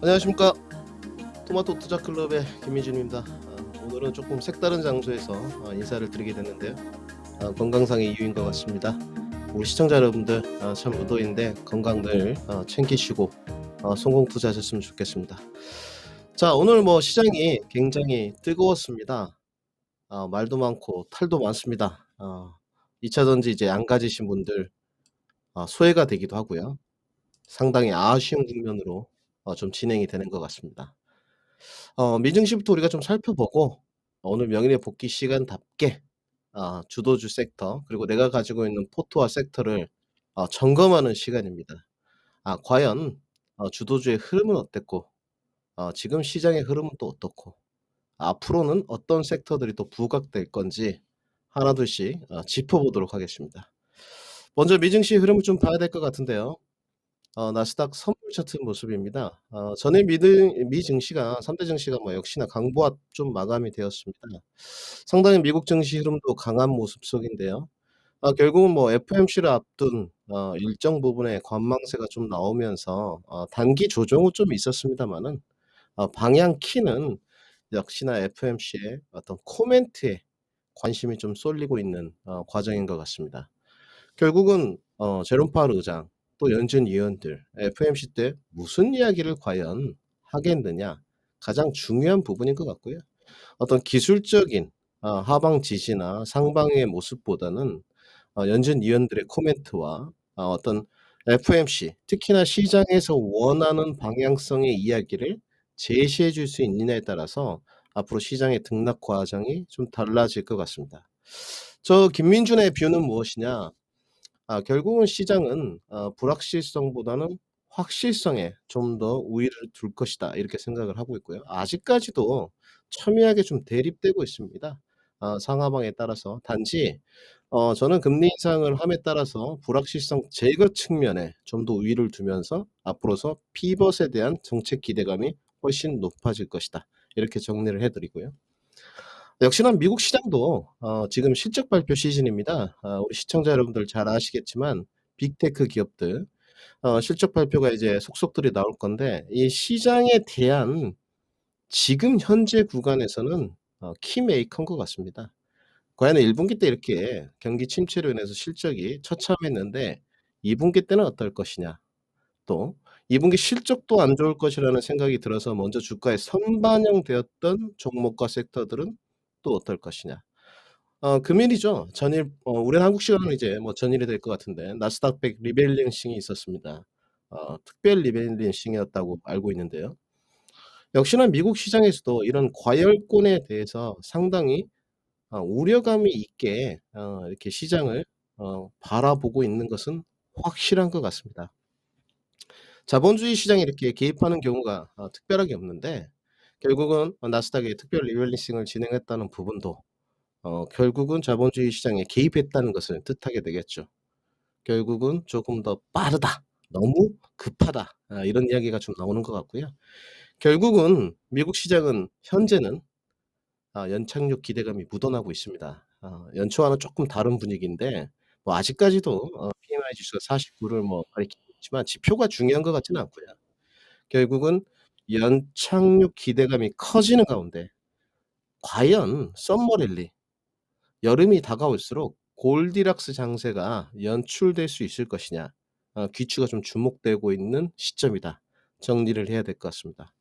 안녕하십니까. 토마토 투자 클럽의 김민준입니다. 오늘은 조금 색다른 장소에서 인사를 드리게 됐는데요. 건강상의 이유인 것 같습니다. 우리 시청자 여러분들 참 무더위인데 건강 늘 챙기시고 성공 투자하셨으면 좋겠습니다. 자, 오늘 뭐 시장이 굉장히 뜨거웠습니다. 말도 많고 탈도 많습니다. 2차 전지 이제 안 가지신 분들 소외가 되기도 하고요. 상당히 아쉬운 국면으로 좀 진행이 되는 것 같습니다. 미증시부터 우리가 좀 살펴보고 오늘 명인의 복귀 시간답게 주도주 섹터 그리고 내가 가지고 있는 포트와 섹터를 점검하는 시간입니다. 과연 주도주의 흐름은 어땠고 지금 시장의 흐름은 또 어떻고 앞으로는 어떤 섹터들이 또 부각될 건지 하나둘씩 짚어보도록 하겠습니다. 먼저 미증시 흐름을 좀 봐야 될 것 같은데요. 나스닥 선물 차트 모습입니다. 전에 미 증시가 3대 증시가 뭐 역시나 강보합 좀 마감이 되었습니다. 상당히 미국 증시 흐름도 강한 모습 속인데요. 결국은 뭐 FOMC를 앞둔 일정 부분의 관망세가 좀 나오면서 단기 조정은 좀 있었습니다마는 방향 키는 역시나 FOMC의 어떤 코멘트에 관심이 좀 쏠리고 있는 과정인 것 같습니다. 결국은 제롬 파월 의장 또 연준 위원들 FOMC 때 무슨 이야기를 과연 하겠느냐 가장 중요한 부분인 것 같고요. 어떤 기술적인 하방 지지나 상방의 모습보다는 연준 위원들의 코멘트와 어떤 FOMC 특히나 시장에서 원하는 방향성의 이야기를 제시해 줄 수 있느냐에 따라서 앞으로 시장의 등락 과정이 좀 달라질 것 같습니다. 저 김민준의 뷰는 무엇이냐? 결국은 시장은 불확실성보다는 확실성에 좀 더 우위를 둘 것이다 이렇게 생각을 하고 있고요. 아직까지도 첨예하게 좀 대립되고 있습니다. 상하방에 따라서. 단지 저는 금리 인상을 함에 따라서 불확실성 제거 측면에 좀 더 우위를 두면서 앞으로서 피벗에 대한 정책 기대감이 훨씬 높아질 것이다. 이렇게 정리를 해 드리고요. 역시나 미국 시장도 지금 실적 발표 시즌입니다. 우리 시청자 여러분들 잘 아시겠지만 빅테크 기업들 실적 발표가 이제 속속들이 나올 건데 이 시장에 대한 지금 현재 구간에서는 키 메이커인 것 같습니다. 과연 1 분기 때 이렇게 경기 침체로 인해서 실적이 처참했는데 2 분기 때는 어떨 것이냐. 또 2 분기 실적도 안 좋을 것이라는 생각이 들어서 먼저 주가에 선반영되었던 종목과 sektor들은 또 어떨 것이냐. 금일이죠. 전일 우리는 한국 시간으로 이제 뭐 전일이 될 것 같은데 나스닥 100 리밸런싱이 있었습니다. 특별 리밸런싱이었다고 알고 있는데요. 역시나 미국 시장에서도 이런 과열권에 대해서 상당히 우려감이 있게 이렇게 시장을 바라보고 있는 것은 확실한 것 같습니다. 자본주의 시장에 이렇게 개입하는 경우가 특별하게 없는데 결국은 나스닥이 특별 리밸런싱을 진행했다는 부분도 결국은 자본주의 시장에 개입했다는 것을 뜻하게 되겠죠. 결국은 조금 더 빠르다. 너무 급하다. 이런 이야기가 좀 나오는 것 같고요. 결국은 미국 시장은 현재는 연착륙 기대감이 묻어나고 있습니다. 연초와는 조금 다른 분위기인데 뭐 아직까지도 PMI 지수가 49를 뭐 가리키고 있지만 지표가 중요한 것 같지는 않고요. 결국은 연착륙 기대감이 커지는 가운데 과연 썸머 랠리 여름이 다가올수록 골디락스 장세가 연출될 수 있을 것이냐. 귀추가 좀 주목되고 있는 시점이다. 정리를 해야 될 것 같습니다.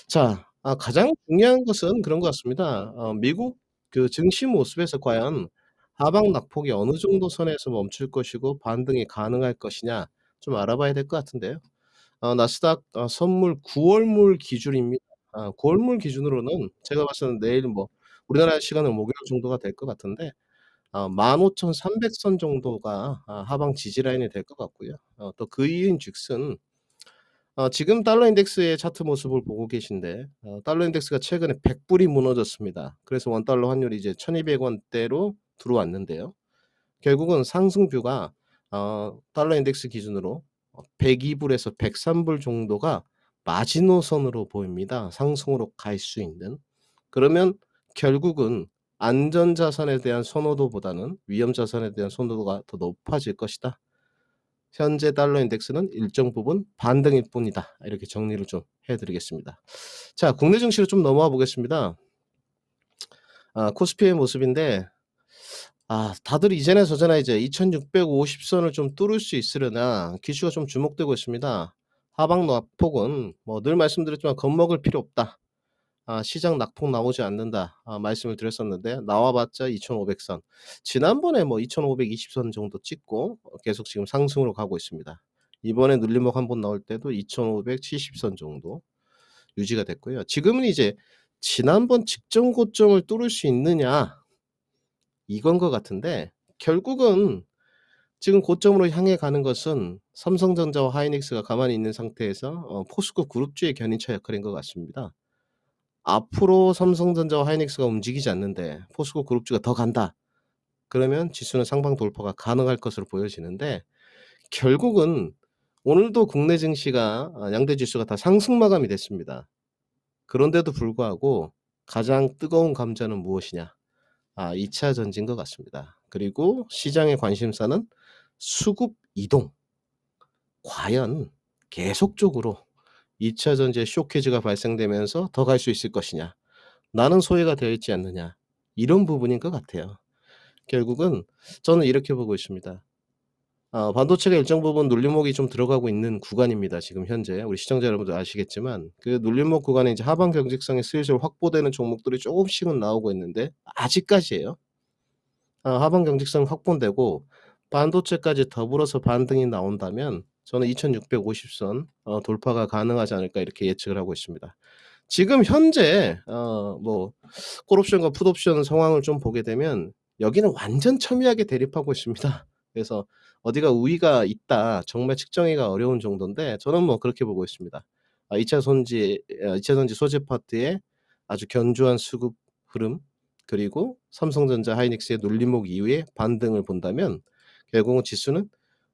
자, 가장 중요한 것은 그런 것 같습니다. 미국 그 증시 모습에서 과연 하방 낙폭이 어느 정도 선에서 멈출 것이고 반등이 가능할 것이냐 좀 알아봐야 될 것 같은데요. 나스닥 선물 9 월물 기준입니다. 9 월물 기준으로는 제가 봤을 때는 내일 뭐 우리나라 시간은 목요일 정도가 될 것 같은데 15,300 선 정도가 하방 지지 라인이 될 것 같고요. 또 그 이유인즉슨 지금 달러 인덱스의 차트 모습을 보고 계신데 달러 인덱스가 최근에 100 불이 무너졌습니다. 그래서 원 달러 환율이 이제 1,200 원대로 들어왔는데요. 결국은 상승뷰가 달러 인덱스 기준으로 102 불에서 103불 정도가 마지노선으로 보입니다. 상승으로 갈 수 있는. 그러면 결국은 안전자산에 대한 선호도보다는 위험자산에 대한 선호도가 더 높아질 것이다. 현재 달러 인덱스는 일정 부분 반등일 뿐이다. 이렇게 정리를 좀 해 드리겠습니다. 자, 국내 증시로 좀 넘어와 보겠습니다. 코스피의 모습인데 다들 이제나 저제나 이제 2,650 선을 좀 뚫을 수 있으려나 기슈가 좀 주목되고 있습니다. 하방 낙폭은 뭐 늘 말씀드렸지만 겁먹을 필요 없다. 시장 낙폭 나오지 않는다. 말씀을 드렸었는데 나와 봤자 2,500 선. 지난번에 뭐 2,520 선 정도 찍고 계속 지금 상승으로 가고 있습니다. 이번에 눌림목 한번 나올 때도 2,570선 정도 유지가 됐고요. 지금은 이제 지난번 직전 고점을 뚫을 수 있느냐 이건 것 같은데, 결국은 지금 고점으로 향해 가는 것은 삼성전자와 하이닉스가 가만히 있는 상태에서 포스코 그룹주의 견인차 역할인 것 같습니다. 앞으로 삼성전자와 하이닉스가 움직이지 않는데 포스코 그룹주가 더 간다. 그러면 지수는 상방 돌파가 가능할 것으로 보여지는데, 결국은 오늘도 국내 증시가 양대 지수가 다 상승 마감이 됐습니다. 그런데도 불구하고 가장 뜨거운 감자는 무엇이냐? 2차 전지인 것 같습니다. 그리고 시장의 관심사는 수급 이동. 과연 계속적으로 2차 전지의 쇼케이지가 발생되면서 더 갈 수 있을 것이냐? 나는 소외가 되어 있지 않느냐? 이런 부분인 것 같아요. 결국은 저는 이렇게 보고 있습니다. 반도체가 일정 부분 눌림목이 좀 들어가고 있는 구간입니다. 지금 현재 우리 시청자 여러분들 아시겠지만 그 눌림목 구간에 이제 하방 경직성이 슬슬 확보되는 종목들이 조금씩은 나오고 있는데 아직까지예요. 하방 경직성 확보되고 반도체까지 더불어서 반등이 나온다면 저는 2,650 선 돌파가 가능하지 않을까 이렇게 예측을 하고 있습니다. 지금 현재 뭐 콜옵션과 풋옵션 상황을 좀 보게 되면 여기는 완전 첨예하게 대립하고 있습니다. 그래서 어디가 우위가 있다 정말 측정하기가 어려운 정도인데 저는 뭐 그렇게 보고 있습니다. 2차 전지 소재 파트의 아주 견조한 수급 흐름, 그리고 삼성전자 하이닉스의 눌림목 이후에 반등을 본다면 결국은 지수는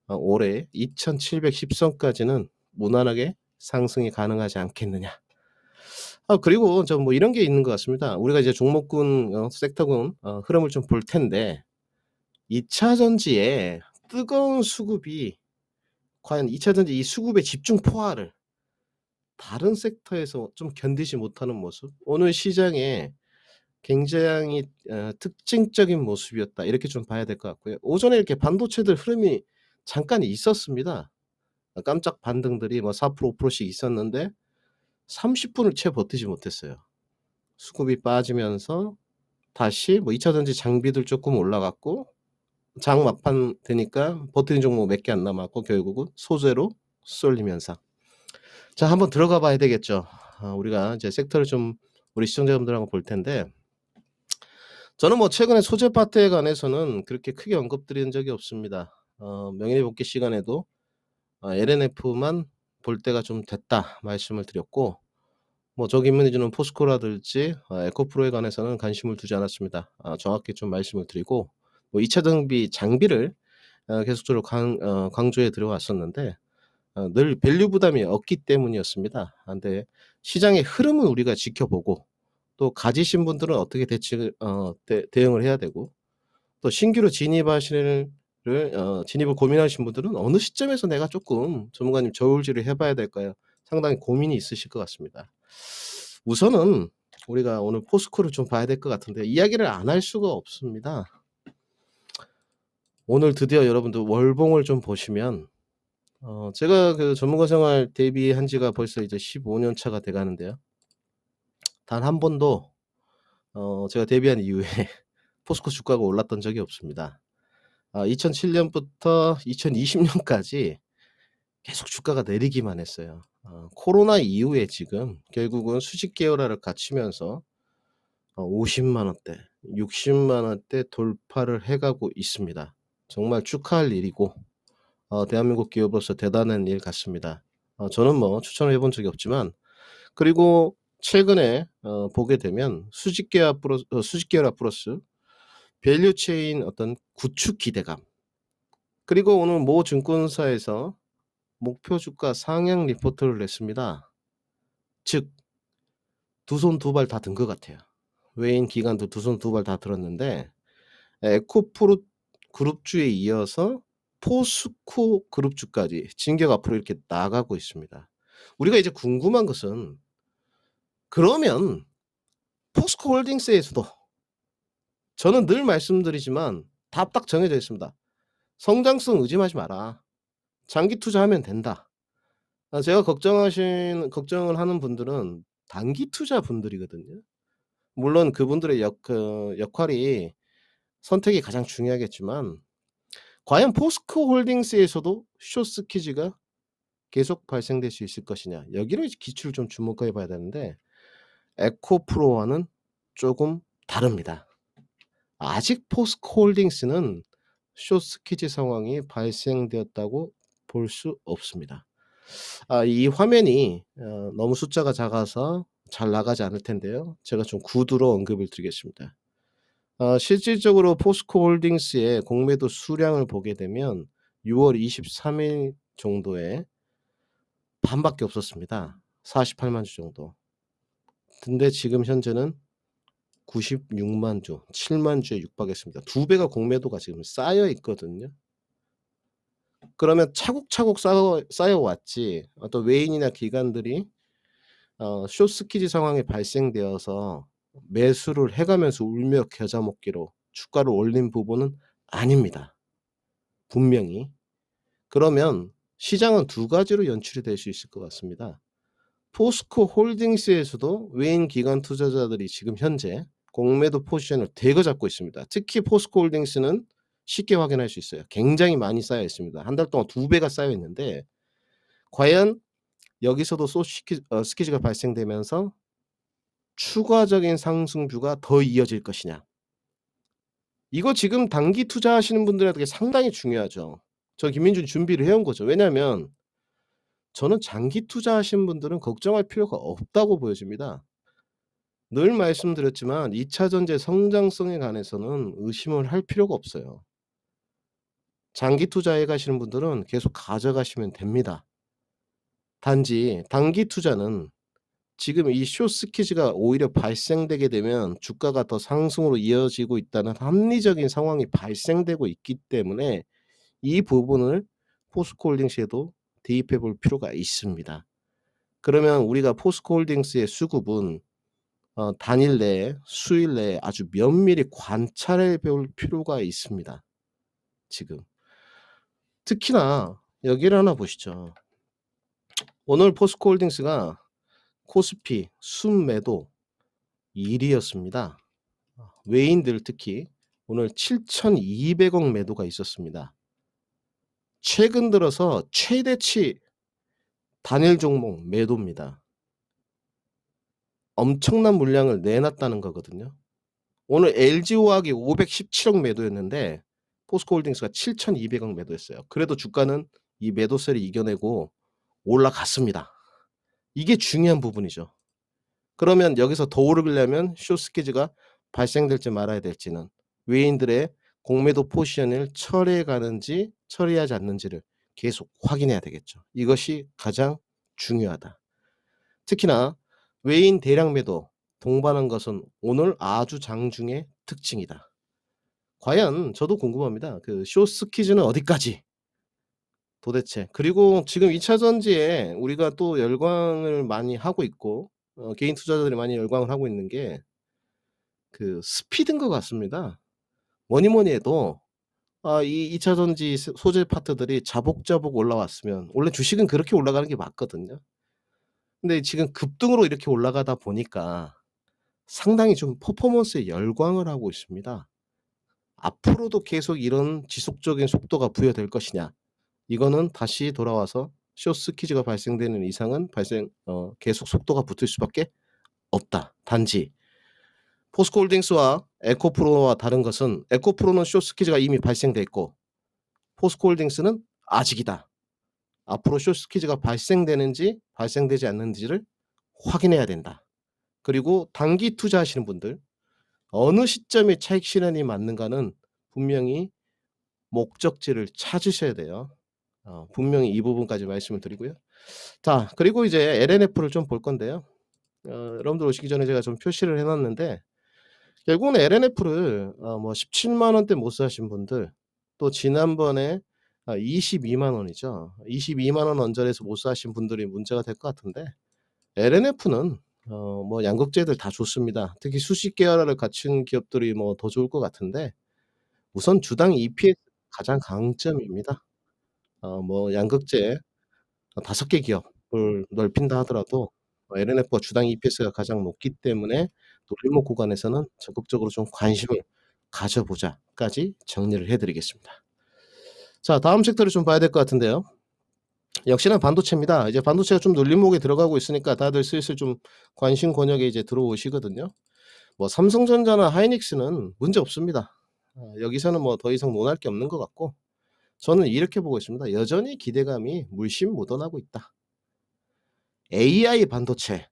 올해 2,710 선까지는 무난하게 상승이 가능하지 않겠느냐. 그리고 저 뭐 이런 게 있는 것 같습니다. 우리가 이제 종목군 섹터군 흐름을 좀 볼 텐데, 2차 전지의 뜨거운 수급이 과연 2차 전지 이 수급의 집중 포화를 다른 섹터에서 좀 견디지 못하는 모습, 오늘 시장에 굉장히 특징적인 모습이었다. 이렇게 좀 봐야 될 것 같고요. 오전에 이렇게 반도체들 흐름이 잠깐 있었습니다. 깜짝 반등들이 뭐 4% 5%씩 있었는데 30 분을 채 버티지 못했어요. 수급이 빠지면서 다시 뭐 2차 전지 장비들 쪼끔 올라갔고 장 막판 되니까 버티는 종목 몇 개 안 남았고 결국은 소재로 쏠림 현상. 자, 한번 들어가 봐야 되겠죠. 우리가 이제 섹터를 좀 우리 시청자분들하고 볼 텐데, 저는 뭐 최근에 소재 파트에 관해서는 그렇게 크게 언급드린 적이 없습니다. 명예의 복귀 시간에도 LNF만 볼 때가 좀 됐다 말씀을 드렸고, 뭐 저기문의 주는 포스코라든지 에코프로에 관해서는 관심을 두지 않았습니다. 정확히 좀 말씀을 드리고, 뭐 2차 정비 장비를 계속적으로 강조해 들어왔었는데 늘 밸류 부담이 없기 때문이었습니다. 근데 시장의 흐름은 우리가 지켜보고, 또 가지신 분들은 어떻게 대응을 해야 되고, 또 신규로 진입을 고민하신 분들은 어느 시점에서 내가 조금 전문가님 저울질을 해 봐야 될까요? 상당히 고민이 있으실 것 같습니다. 우선은 우리가 오늘 포스코를 좀 봐야 될 것 같은데 이야기를 안 할 수가 없습니다. 오늘 드디어 여러분들 월봉을 좀 보시면 제가 그 전문가 생활 데뷔한 지가 벌써 이제 15년 차가 돼 가는데요. 단 한 번도 제가 데뷔한 이후에 포스코 주가가 올랐던 적이 없습니다. 2007 년부터 2020 년까지 계속 주가가 내리기만 했어요. 코로나 이후에 지금 결국은 수직 계열화를 갖추면서 50만 원대, 60만 원대 돌파를 해 가고 있습니다. 정말 축하할 일이고 대한민국 기업으로서 대단한 일 같습니다. 저는 뭐 추천을 해본 적이 없지만, 그리고 최근에 보게 되면 수직 계열화 플러스 밸류 체인 어떤 구축 기대감, 그리고 오늘 모 증권사에서 목표 주가 상향 리포트를 냈습니다. 즉 두 손 두 발 다 든 것 같아요. 외인 기관도 두 손 두 발 다 들었는데 에코프로 그룹주에 이어서 포스코 그룹주까지 진격 앞으로 이렇게 나가고 있습니다. 우리가 이제 궁금한 것은 그러면 포스코 홀딩스에서도 저는 늘 말씀드리지만 답 딱 정해져 있습니다. "성장성 의심하지 마라. 장기 투자하면 된다." 제가 걱정을 하는 분들은 단기 투자분들이거든요. 물론 그분들의 역할이 선택이 가장 중요하겠지만 과연 포스코 홀딩스에서도 숏스퀴즈가 계속 발생될 수 있을 것이냐, 여기를 기초를 좀 주목해 봐야 되는데 에코프로와는 쪼금 다릅니다. 아직 포스코 홀딩스는 숏스퀴즈 상황이 발생되었다고 볼 수 없습니다. 이 화면이 너무 숫자가 작아서 잘 나가지 않을 텐데요. 제가 좀 구두로 언급을 드리겠습니다. 실질적으로 포스코 홀딩스의 공매도 수량을 보게 되면 6월 23일 정도에 반밖에 없었습니다. 48만 주 정도. 근데 지금 현재는 96만 주, 7만 주에 육박했습니다. 2배가 공매도가 지금 쌓여 있거든요. 그러면 차곡차곡 쌓여 왔지 어떤 외인이나 기관들이 숏스퀴즈 상황이 발생되어서 매수를 해 가면서 울며 겨자 먹기로 주가를 올린 부분은 아닙니다, 분명히. 그러면 시장은 두 가지로 연출이 될 수 있을 것 같습니다. 포스코 홀딩스에서도 외인 기관 투자자들이 지금 현재 공매도 포지션을 대거 잡고 있습니다. 특히 포스코 홀딩스는 쉽게 확인할 수 있어요. 굉장히 많이 쌓여 있습니다. 한 달 동안 2배가 쌓여 있는데 과연 여기서도 스퀴즈가 발생되면서 추가적인 상승주가 더 이어질 것이냐. 이거 지금 단기 투자하시는 분들에게 상당히 중요하죠. 저 김민준이 준비를 해온 거죠. 왜냐하면 저는 장기 투자하시는 분들은 걱정할 필요가 없다고 보여집니다. 늘 말씀드렸지만 2차 전지의 성장성에 관해서는 의심을 할 필요가 없어요. 장기 투자해 가시는 분들은 계속 가져가시면 됩니다. 단지 단기 투자는 지금 이 숏스퀴즈가 오히려 발생되게 되면 주가가 더 상승으로 이어지고 있다는 합리적인 상황이 발생되고 있기 때문에 이 부분을 포스코홀딩스에도 대입해 볼 필요가 있습니다. 그러면 우리가 포스코홀딩스의 수급은 단일 내에 수일 내에 아주 면밀히 관찰해 볼 필요가 있습니다, 지금. 특히나 여기를 하나 보시죠. 오늘 포스코홀딩스가 코스피 순매도 1 위였습니다. 외인들 특히 오늘 7,200억 매도가 있었습니다. 최근 들어서 최대치 단일 종목 매도입니다. 엄청난 물량을 내놨다는 거거든요. 오늘 LG화학이 517억 매도였는데 포스코홀딩스가 7,200억 매도했어요. 그래도 주가는 이 매도세를 이겨내고 올라갔습니다. 이게 중요한 부분이죠. 그러면 여기서 더 오르려면 숏스퀴즈가 발생될지 말아야 될지는 외인들의 공매도 포지션을 처리해 가는지 처리하지 않는지를 계속 확인해야 되겠죠. 이것이 가장 중요하다. 특히나 외인 대량 매도 동반한 것은 오늘 아주 장중의 특징이다. 과연 저도 궁금합니다. 그 숏스퀴즈는 어디까지 도대체. 그리고 지금 2차 전지에 우리가 또 열광을 많이 하고 있고 개인 투자자들이 많이 열광을 하고 있는 게 그 스피드인 것 같습니다. 뭐니 해도 이 2차 전지 소재 파트들이 자복자복 올라왔으면 원래 주식은 그렇게 올라가는 게 맞거든요. 근데 지금 급등으로 이렇게 올라가다 보니까 상당히 좀 퍼포먼스에 열광을 하고 있습니다. 앞으로도 계속 이런 지속적인 속도가 부여될 것이냐. 이거는 다시 돌아와서 숏스퀴즈가 발생되는 이상은 계속 속도가 붙을 수밖에 없다. 단지 포스코홀딩스와 에코프로와 다른 것은 에코프로는 숏스퀴즈가 이미 발생돼 있고 포스코홀딩스는 아직이다. 앞으로 숏스퀴즈가 발생되는지 발생되지 않는지를 확인해야 된다. 그리고 단기 투자하시는 분들 어느 시점에 차익 실현이 맞는가는 분명히 목적지를 찾으셔야 돼요. 분명히 이 부분까지 말씀을 드리고요. 자, 그리고 이제 LNF를 좀 볼 건데요. 여러분들 오시기 전에 제가 좀 표시를 해 놨는데 결국은 LNF를 뭐 17만 원대 못 사신 분들 또 지난번에 아 22만 원이죠. 22만 원 언저리에서 못 사신 분들이 문제가 될 것 같은데 LNF는 뭐 양극재들 다 좋습니다. 특히 수식 계열화를 갖춘 기업들이 뭐 더 좋을 것 같은데 우선 주당 EPS 가장 강점입니다. 뭐 양극재 5개 기업을 넓힌다 하더라도 LNF가 주당 EPS가 가장 높기 때문에 노림목 구간에서는 적극적으로 좀 관심을 가져보자까지 정리를 해 드리겠습니다. 자 다음 섹터를 좀 봐야 될 것 같은데요. 역시나 반도체입니다. 이제 반도체가 좀 눌림목에 들어가고 있으니까 다들 슬슬 좀 관심 권역에 이제 들어오시거든요. 뭐 삼성전자나 하이닉스는 문제 없습니다. 여기서는 뭐 더 이상 논할 게 없는 것 같고 저는 이렇게 보고 있습니다. 여전히 기대감이 물씬 묻어나고 있다. AI 반도체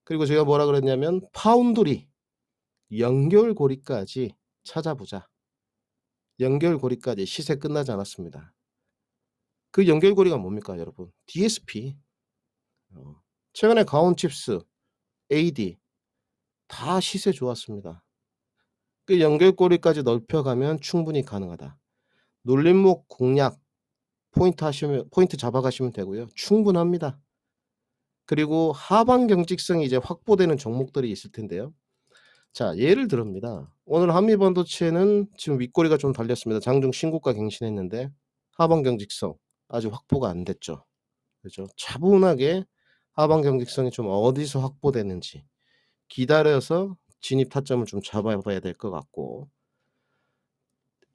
그리고 제가 뭐라 그랬냐면 파운드리 연결고리까지 찾아보자. 연결고리까지 시세 끝나지 않았습니다. 그 연결고리가 뭡니까 여러분? DSP. 어 최근에 가온칩스, AD 다 시세 좋았습니다. 그 연결고리까지 넓혀가면 충분히 가능하다. 놀림목 공략 포인트 잡아가시면 되고요. 충분합니다. 그리고 하방 경직성이 이제 확보되는 종목들이 있을 텐데요. 자 예를 들어입니다. 오늘 한미반도체는 지금 윗꼬리가 좀 달렸습니다. 장중 신고가 갱신했는데 하방 경직성 아직 확보가 안 됐죠. 그죠? 차분하게 하방 경직성이 좀 어디서 확보되는지 기다려서 진입 타점을 좀 잡아 봐야 될 것 같고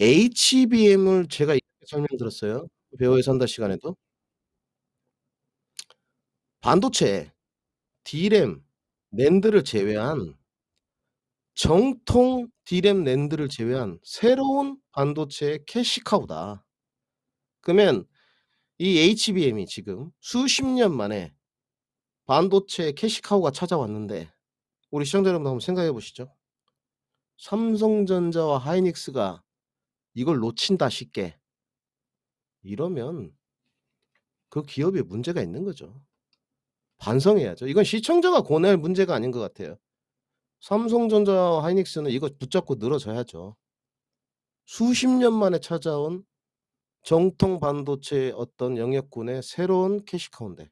HBM을 제가 이렇게 설명드렸어요. 배우에 산다 시간에도. 반도체, D램, 낸드를 제외한 정통 D램, 낸드를 제외한 새로운 반도체의 캐시 카우다. 그러면 이 HBM이 지금 수십 년 만에 반도체의 캐시 카우가 찾아왔는데 우리 시청자 여러분 한번 생각해 보시죠. 삼성전자와 하이닉스가 이걸 놓친다 쉽게. 이러면 그 기업에 문제가 있는 거죠. 반성해야죠. 이건 시청자가 고뇌할 문제가 아닌 것 같아요. 삼성전자와 하이닉스는 이거 붙잡고 늘어져야죠. 수십 년 만에 찾아온 정통 반도체의 어떤 영역군의 새로운 캐시 카우인데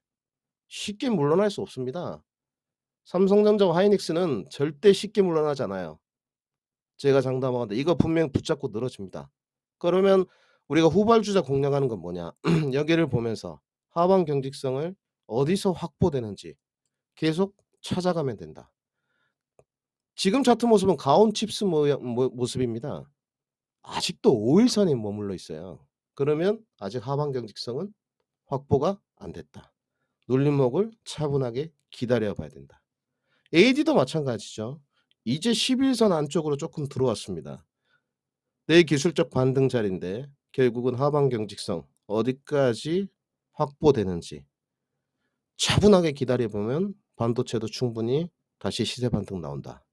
쉽게 물러날 수 없습니다. 삼성전자와 하이닉스는 절대 쉽게 물러나지 않아요. 제가 장담하건대 이거 분명 붙잡고 늘어집니다. 그러면 우리가 후발주자 공략하는 건 뭐냐? 여기를 보면서 하방 경직성을 어디서 확보되는지 계속 찾아가면 된다. 지금 차트 모습은 가온 칩스 모습입니다. 아직도 5 일선에 머물러 있어요. 그러면 아직 하방 경직성은 확보가 안 됐다. 눌림목을 차분하게 기다려 봐야 된다. AD도 마찬가지죠. 이제 11선 안쪽으로 조금 들어왔습니다. 내 기술적 반등 자리인데 결국은 하방 경직성 어디까지 확보되는지 차분하게 기다려 보면 반도체도 충분히 다시 시세 반등 나온다.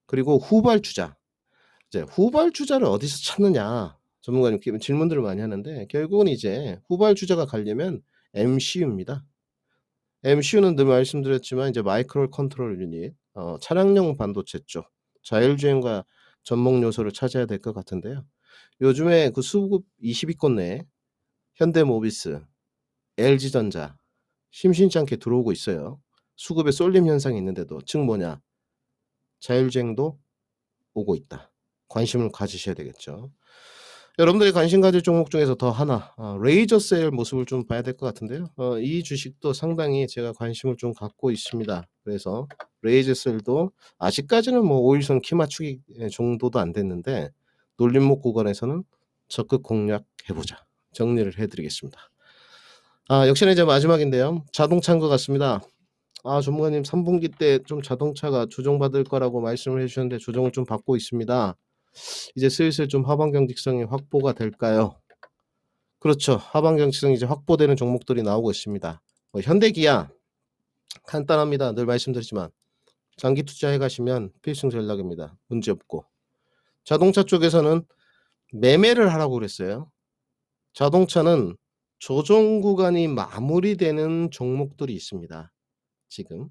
그리고 후발주자. 이제 후발주자를 어디서 찾느냐. 전문가님 질문들을 많이 하는데 결국은 이제 후발주자가 가려면 MCU입니다. MCU는 늘 말씀드렸지만 이제 마이크로 컨트롤 유닛 차량용 반도체 쪽 자율주행과 접목 요소를 찾아야 될 것 같은데요. 요즘에 그 수급 20위권 내에 현대모비스, LG전자 심심치 않게 들어오고 있어요. 수급에 쏠림 현상이 있는데도 즉 뭐냐? 자율주행도 오고 있다. 관심을 가지셔야 되겠죠. 여러분들이 관심 가질 종목 중에서 더 하나 레이저 셀 모습을 좀 봐야 될 것 같은데요. 이 주식도 상당히 제가 관심을 좀 갖고 있습니다. 그래서 레이저 셀도 아직까지는 뭐 5 일선 키 맞추기 정도도 안 됐는데 놀림목 구간에서는 적극 공략해 보자. 정리를 해 드리겠습니다. 역시나 이제 마지막인데요. 자동차인 것 같습니다. 전문가님 3분기 때 좀 자동차가 조정받을 거라고 말씀을 해 주셨는데 조정을 좀 받고 있습니다. 이제 슬슬 좀 하방 경직성이 확보가 될까요? 그렇죠. 하방 경직성이 이제 확보되는 종목들이 나오고 있습니다. 현대기아 간단합니다. 늘 말씀드리지만 장기 투자해 가시면 필승 전략입니다. 문제 없고. 자동차 쪽에서는 매매를 하라고 그랬어요. 자동차는 조정 구간이 마무리되는 종목들이 있습니다. 지금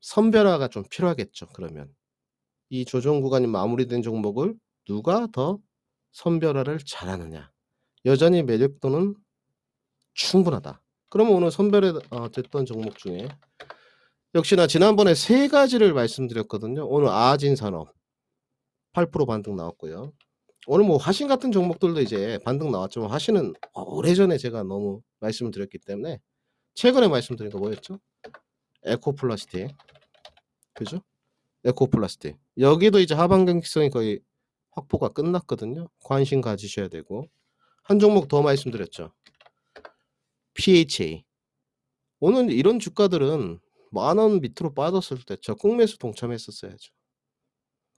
선별화가 좀 필요하겠죠. 그러면 이 조정 구간이 마무리된 종목을 누가 더 선별화를 잘하느냐 여전히 매력도는 충분하다. 그러면 오늘 선별해 됐던 종목 중에 역시나 지난번에 3 가지를 말씀드렸거든요. 오늘 아진산업 8% 반등 나왔고요. 오늘 뭐 화신 같은 종목들도 이제 반등 나왔지만 화신은 오래전에 제가 너무 말씀을 드렸기 때문에 최근에 말씀드린 거 뭐였죠? 에코플라스틱. 그죠? 에코플라스틱. 여기도 이제 하반경직성이 거의 확보가 끝났거든요. 관심 가지셔야 되고. 한 종목 더 말씀드렸죠. PHA. 오늘 이런 주가들은 10,000원 밑으로 빠졌을 때 적극 매수 동참했었어야죠.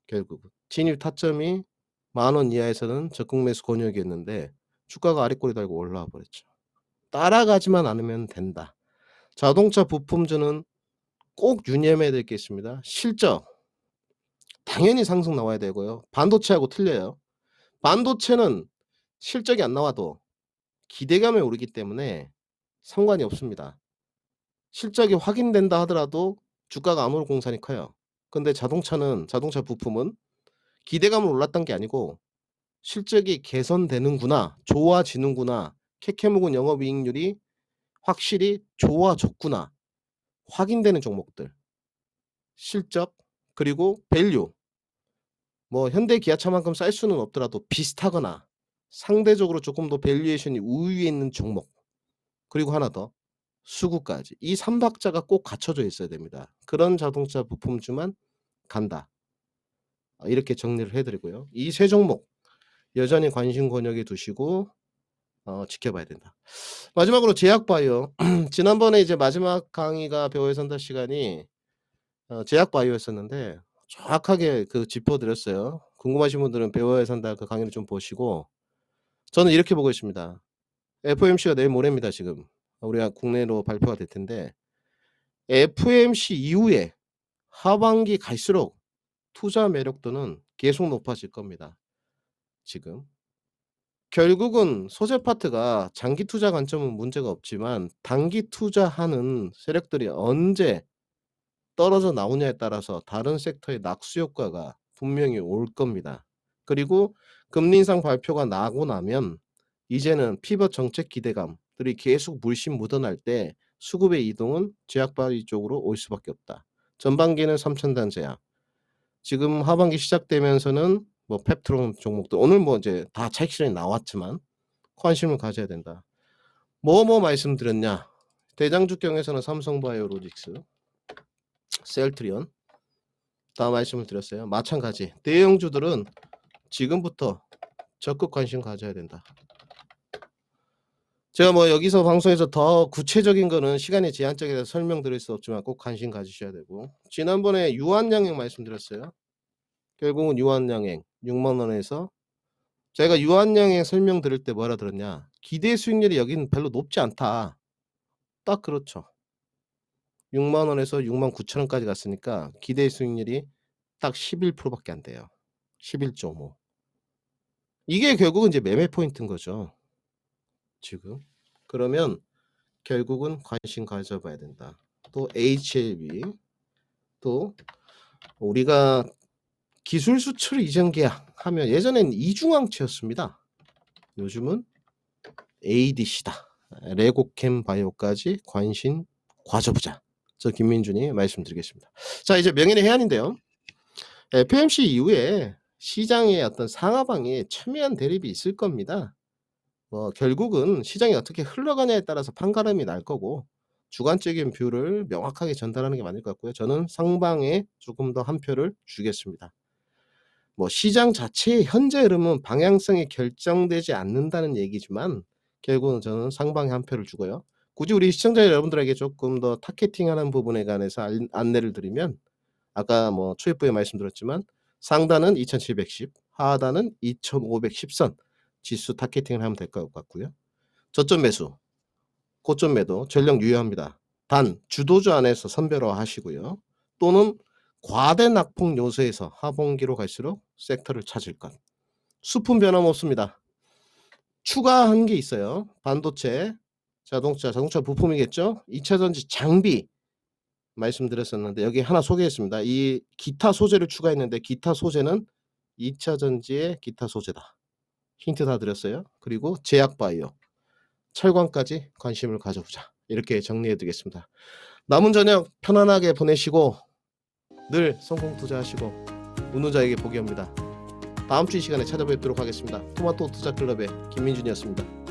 결국은. 진입 타점이 10,000원 이하에서는 적극 매수 권역이었는데 주가가 아래꼬리 달고 올라와 버렸죠. 따라가지만 않으면 된다. 자동차 부품주는 꼭 유념해야 될 게 있습니다. 실적. 당연히 상승 나와야 되고요. 반도체하고 틀려요. 반도체는 실적이 안 나와도 기대감에 오르기 때문에 상관이 없습니다. 실적이 확인된다 하더라도 주가가 안 오를 공산이 커요. 근데 자동차 부품은 기대감은 올랐던 게 아니고 실적이 개선되는구나, 좋아지는구나, 캐캐묵은 영업이익률이 확실히 좋아졌구나 확인되는 종목들. 실적 그리고 밸류. 뭐 현대 기아차만큼 쌀 수는 없더라도 비슷하거나 상대적으로 조금 더 밸류에이션이 우위에 있는 종목. 그리고 하나 더 수급까지. 이 3박자가 꼭 갖춰져 있어야 됩니다. 그런 자동차 부품주만 간다. 이렇게 정리를 해 드리고요. 이 3 종목 여전히 관심 권역에 두시고 지켜봐야 된다. 마지막으로 제약바이오. 지난번에 이제 마지막 강의가 배워야 산다 시간이 제약바이오였었는데 정확하게 그 짚어 드렸어요. 궁금하신 분들은 배워야 산다 그 강의를 좀 보시고 저는 이렇게 보고 있습니다. FOMC가 내일 모레입니다 지금. 우리가 국내로 발표가 될 텐데 FOMC 이후에 하반기 갈수록 투자 매력도는 계속 높아질 겁니다. 지금. 결국은 소재 파트가 장기 투자 관점은 문제가 없지만 단기 투자하는 세력들이 언제 떨어져 나오냐에 따라서 다른 섹터의 낙수 효과가 분명히 올 겁니다. 그리고 금리 인상 발표가 나고 나면 이제는 피벗 정책 기대감들이 계속 물씬 묻어날 때 수급의 이동은 제약바이오 쪽으로 올 수밖에 없다. 전반기는 3,000단 제약. 지금 하반기 시작되면서는 뭐 펩트론 종목도 오늘 뭐 이제 다 차익 실현이 나왔지만 관심을 가져야 된다. 뭐 말씀드렸냐? 대장주경에서는 삼성바이오로직스, 셀트리온 다 말씀을 드렸어요. 마찬가지 대형주들은 지금부터 적극 관심 가져야 된다. 제가 뭐 여기서 방송에서 더 구체적인 거는 시간이 제한적이라서 설명드릴 수 없지만 꼭 관심 가지셔야 되고 지난번에 유한양행 말씀드렸어요. 결국은 유한양행 6만 원에서 제가 유한양행 설명드릴 때 뭐라 들었냐? 기대 수익률이 여기는 별로 높지 않다. 딱 그렇죠. 6만 원에서 69,000원까지 갔으니까 기대 수익률이 딱 11%밖에 안 돼요. 11.5. 이게 결국은 이제 매매 포인트인 거죠. 지금. 그러면 결국은 관심 가져 봐야 된다. 또 HLB 또 우리가 기술 수출 이전 계약 하면 예전엔 이중항체였습니다. 요즘은 ADC다. 레고캠 바이오까지 관심 가져보자. 저 김민준이 말씀드리겠습니다. 자 이제 명예의 해안인데요. FOMC 이후에 시장의 어떤 상하방에 첨예한 대립이 있을 겁니다. 결국은 시장이 어떻게 흘러가냐에 따라서 판가름이 날 거고 주관적인 뷰를 명확하게 전달하는 게 맞을 것 같고요. 저는 상방에 조금 더 한 표를 주겠습니다. 시장 자체의 현재 흐름은 방향성이 결정되지 않는다는 얘기지만 결국은 저는 상방에 한 표를 주고요. 굳이 우리 시청자 여러분들에게 조금 더 타겟팅하는 부분에 관해서 안내를 드리면 아까 초입부에 말씀드렸지만 상단은 2,710, 하단은 2,510선 지수 타겟팅을 하면 될 것 같고요. 저점 매수, 고점 매도 전력 유효합니다. 단 주도주 안에서 선별화 하시고요. 또는 과대 낙폭 요소에서 하반기로 갈수록 섹터를 찾을 것. 수품 변함없습니다. 추가한 게 있어요. 반도체, 자동차 부품이겠죠. 2차 전지 장비 말씀드렸었는데 여기 하나 소개했습니다. 이 기타 소재를 추가했는데 기타 소재는 2차 전지의 기타 소재다. 힌트 다 드렸어요. 그리고 제약 바이오, 철광까지 관심을 가져보자. 이렇게 정리해 드리겠습니다. 남은 저녁 편안하게 보내시고 늘 성공 투자하시고 웃는 자에게 복이 옵니다. 다음 주 이 시간에 찾아뵙도록 하겠습니다. 토마토 투자 클럽의 김민준이었습니다.